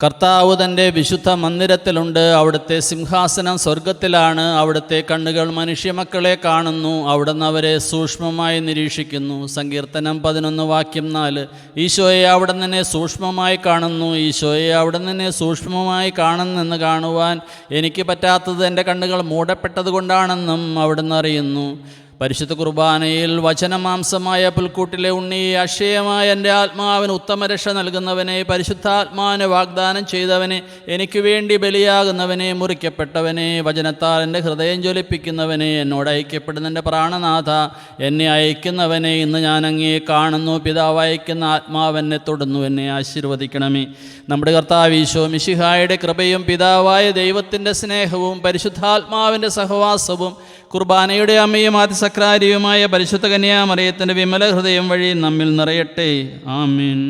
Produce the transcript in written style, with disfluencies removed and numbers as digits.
കർത്താവ് തൻ്റെ വിശുദ്ധ മന്ദിരത്തിലുണ്ട്. അവിടുത്തെ സിംഹാസനം സ്വർഗത്തിലാണ്. അവിടുത്തെ കണ്ണുകൾ മനുഷ്യമക്കളെ കാണുന്നു. അവിടുന്ന് അവരെ സൂക്ഷ്മമായി നിരീക്ഷിക്കുന്നു. സങ്കീർത്തനം 11:4. ഈശോയെ അവിടുന്ന് എന്നെ സൂക്ഷ്മമായി കാണുന്നു. ഈശോയെ അവിടുന്ന് എന്നെ സൂക്ഷ്മമായി കാണുന്നെന്ന് കാണുവാൻ എനിക്ക് പറ്റാത്തത് എൻ്റെ കണ്ണുകൾ മൂടപ്പെട്ടത് കൊണ്ടാണെന്നും അവിടുന്ന് അറിയുന്നു. പരിശുദ്ധ കുർബാനയിൽ വചനമാംസമായ പുൽക്കൂട്ടിലെ ഉണ്ണി, അക്ഷയമായ എൻ്റെ ആത്മാവിന് ഉത്തമരക്ഷ നൽകുന്നവനെ, പരിശുദ്ധാത്മാവിനെ വാഗ്ദാനം ചെയ്തവനെ, എനിക്ക് വേണ്ടി ബലിയാകുന്നവനെ, മുറിക്കപ്പെട്ടവനെ, വചനത്താൽ എൻ്റെ ഹൃദയം ജ്വലിപ്പിക്കുന്നവനെ, എന്നോട് ഐക്യപ്പെടുന്ന എൻ്റെ പ്രാണനാഥ, എന്നെ അയക്കുന്നവനെ, ഇന്ന് ഞാൻ അങ്ങയെ കാണുന്നു. പിതാവ് അയക്കുന്ന ആത്മാവ് എന്നെ തൊടുന്നു. എന്നെ ആശീർവദിക്കണമേ. നമ്മുടെ കർത്താവ് ഈശോ മിശിഹായുടെ കൃപയും പിതാവായ ദൈവത്തിൻ്റെ സ്നേഹവും പരിശുദ്ധാത്മാവിൻ്റെ സഹവാസവും കുർബാനയുടെ അമ്മയും അതിസക്രാരിയുമായ പരിശുദ്ധ കന്യാമറിയത്തിൻ്റെ വിമല ഹൃദയം വഴി നമ്മിൽ നിറയട്ടെ. ആമേൻ.